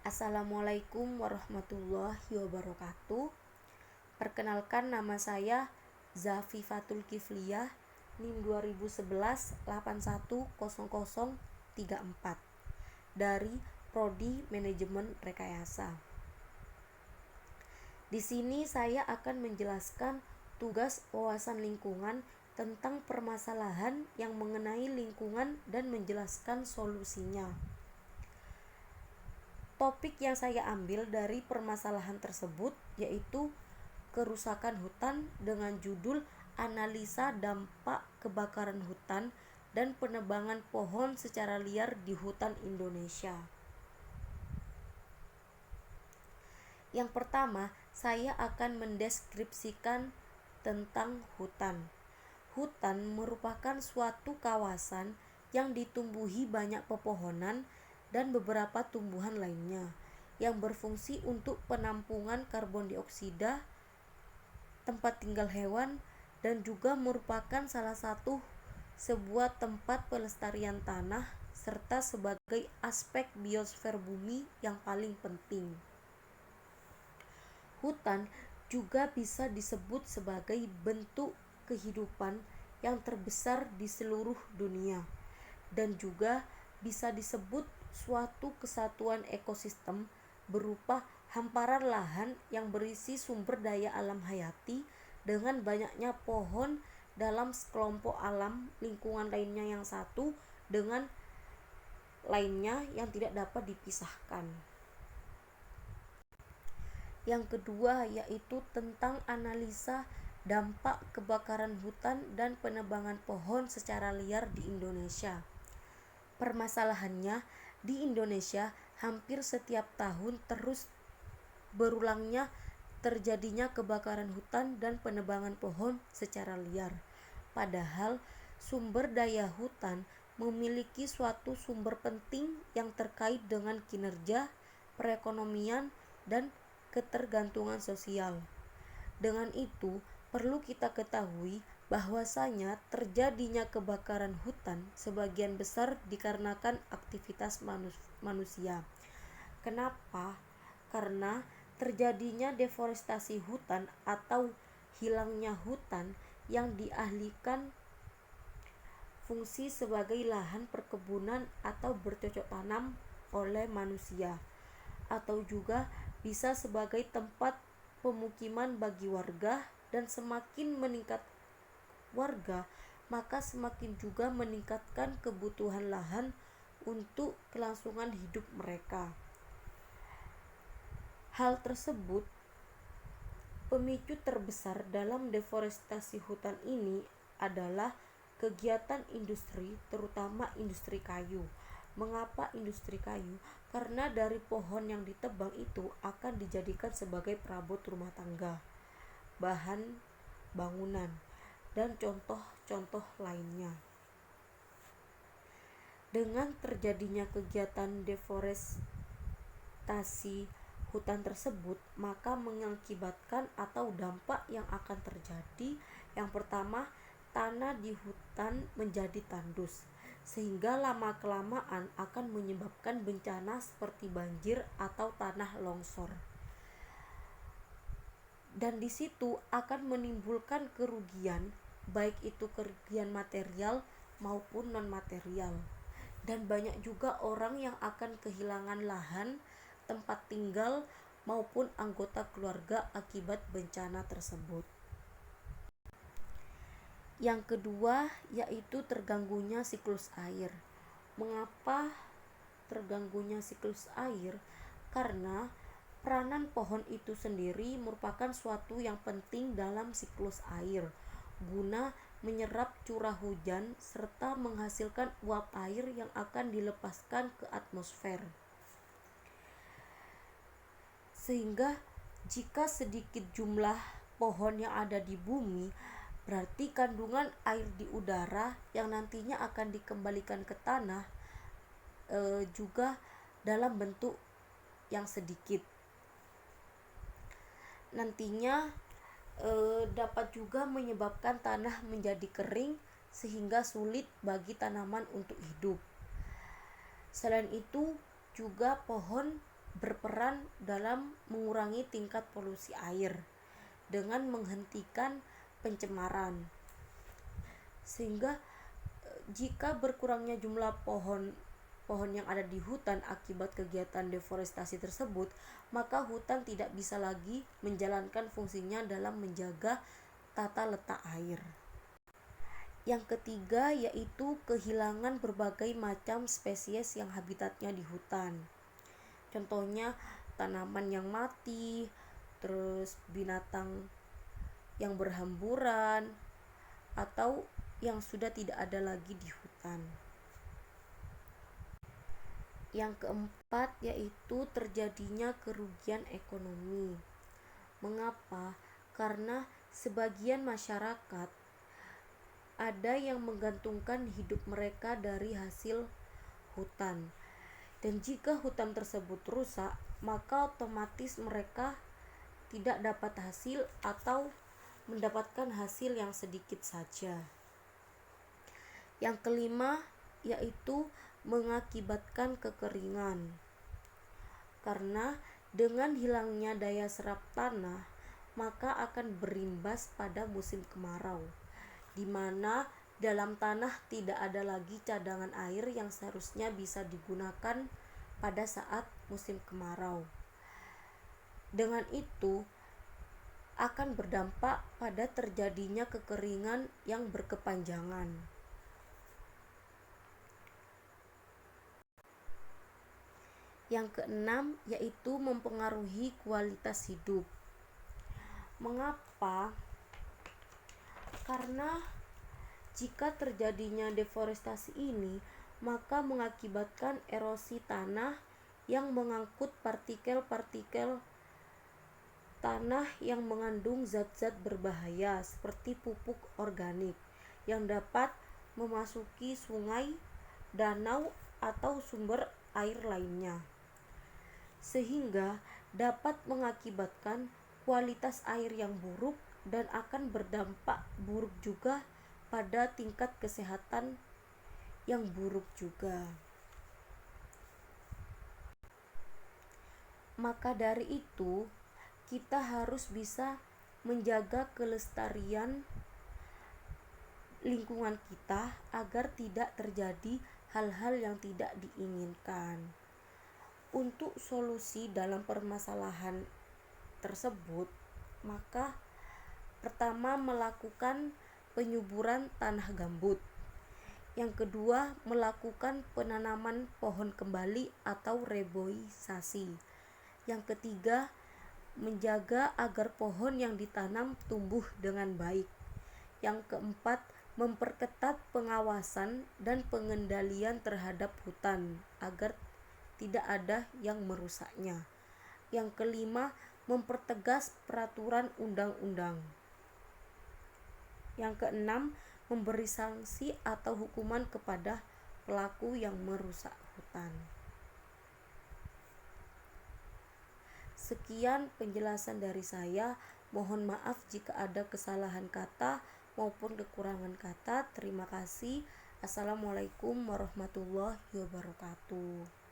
Assalamualaikum warahmatullahi wabarakatuh. Perkenalkan, nama saya Zafifatul Kifliyah, NIM 2011 810034 dari Prodi Manajemen Rekayasa. Di sini saya akan menjelaskan tugas wawasan lingkungan tentang permasalahan yang mengenai lingkungan dan menjelaskan solusinya. Topik yang saya ambil dari permasalahan tersebut yaitu kerusakan hutan dengan judul Analisa Dampak Kebakaran Hutan dan Penebangan Pohon Secara Liar di Hutan Indonesia. Yang pertama, saya akan mendeskripsikan tentang hutan. Hutan merupakan suatu kawasan yang ditumbuhi banyak pepohonan dan beberapa tumbuhan lainnya yang berfungsi untuk penampungan karbon dioksida, tempat tinggal hewan, dan juga merupakan salah satu sebuah tempat pelestarian tanah serta sebagai aspek biosfer bumi yang paling penting. Hutan juga bisa disebut sebagai bentuk kehidupan yang terbesar di seluruh dunia dan juga bisa disebut suatu kesatuan ekosistem berupa hamparan lahan yang berisi sumber daya alam hayati dengan banyaknya pohon dalam sekelompok alam lingkungan lainnya yang satu dengan lainnya yang tidak dapat dipisahkan. Yang kedua yaitu tentang analisa dampak kebakaran hutan dan penebangan pohon secara liar di Indonesia. Permasalahannya, di Indonesia hampir setiap tahun terus berulangnya terjadinya kebakaran hutan dan penebangan pohon secara liar. Padahal sumber daya hutan memiliki suatu sumber penting yang terkait dengan kinerja, perekonomian, dan ketergantungan sosial. Dengan itu, perlu kita ketahui bahwasanya terjadinya kebakaran hutan sebagian besar dikarenakan aktivitas manusia. Kenapa? Karena terjadinya deforestasi hutan atau hilangnya hutan yang dialihkan fungsi sebagai lahan perkebunan atau bercocok tanam oleh manusia, atau juga bisa sebagai tempat pemukiman bagi warga, dan semakin meningkat warga, maka semakin juga meningkatkan kebutuhan lahan untuk kelangsungan hidup mereka. Hal tersebut, pemicu terbesar dalam deforestasi hutan ini adalah kegiatan industri, terutama industri kayu. Mengapa industri kayu? Karena dari pohon yang ditebang itu akan dijadikan sebagai perabot rumah tangga, bahan bangunan, dan contoh-contoh lainnya. Dengan terjadinya kegiatan deforestasi hutan tersebut, maka mengakibatkan atau dampak yang akan terjadi, yang pertama, tanah di hutan menjadi tandus, sehingga lama-kelamaan akan menyebabkan bencana seperti banjir atau tanah longsor. Dan di situ akan menimbulkan kerugian, baik itu kerugian material maupun non-material. Dan banyak juga orang yang akan kehilangan lahan, tempat tinggal, maupun anggota keluarga akibat bencana tersebut. Yang kedua yaitu terganggunya siklus air. Mengapa terganggunya siklus air? Karena peranan pohon itu sendiri merupakan suatu yang penting dalam siklus air, guna menyerap curah hujan serta menghasilkan uap air yang akan dilepaskan ke atmosfer. Sehingga jika sedikit jumlah pohon yang ada di bumi, berarti kandungan air di udara yang nantinya akan dikembalikan ke tanah juga dalam bentuk yang sedikit. Nantinya dapat juga menyebabkan tanah menjadi kering sehingga sulit bagi tanaman untuk hidup. Selain itu juga pohon berperan dalam mengurangi tingkat polusi air dengan menghentikan pencemaran. Sehingga jika berkurangnya jumlah pohon yang ada di hutan akibat kegiatan deforestasi tersebut, maka hutan tidak bisa lagi menjalankan fungsinya dalam menjaga tata letak air. Yang ketiga yaitu kehilangan berbagai macam spesies yang habitatnya di hutan. Contohnya tanaman yang mati, terus binatang yang berhamburan, atau yang sudah tidak ada lagi di hutan. Yang keempat yaitu terjadinya kerugian ekonomi. Mengapa? Karena sebagian masyarakat ada yang menggantungkan hidup mereka dari hasil hutan. Dan jika hutan tersebut rusak, maka otomatis mereka tidak dapat hasil atau mendapatkan hasil yang sedikit saja. Yang kelima yaitu mengakibatkan kekeringan. Karena dengan hilangnya daya serap tanah, maka akan berimbas pada musim kemarau, di mana dalam tanah tidak ada lagi cadangan air yang seharusnya bisa digunakan pada saat musim kemarau. Dengan itu akan berdampak pada terjadinya kekeringan yang berkepanjangan. Yang keenam yaitu mempengaruhi kualitas hidup. Mengapa? Karena jika terjadinya deforestasi ini, maka mengakibatkan erosi tanah yang mengangkut partikel-partikel tanah yang mengandung zat-zat berbahaya seperti pupuk organik yang dapat memasuki sungai, danau, atau sumber air lainnya, sehingga dapat mengakibatkan kualitas air yang buruk dan akan berdampak buruk juga pada tingkat kesehatan yang buruk juga. Maka dari itu, kita harus bisa menjaga kelestarian lingkungan kita agar tidak terjadi hal-hal yang tidak diinginkan. Untuk solusi dalam permasalahan tersebut, maka pertama melakukan penyuburan tanah gambut. Yang kedua, melakukan penanaman pohon kembali atau reboisasi. Yang ketiga, menjaga agar pohon yang ditanam tumbuh dengan baik. Yang keempat, memperketat pengawasan dan pengendalian terhadap hutan agar tidak ada yang merusaknya. Yang kelima, mempertegas peraturan undang-undang. Yang keenam, memberi sanksi atau hukuman kepada pelaku yang merusak hutan. Sekian penjelasan dari saya. Mohon maaf jika ada kesalahan kata maupun kekurangan kata. Terima kasih. Assalamualaikum warahmatullahi wabarakatuh.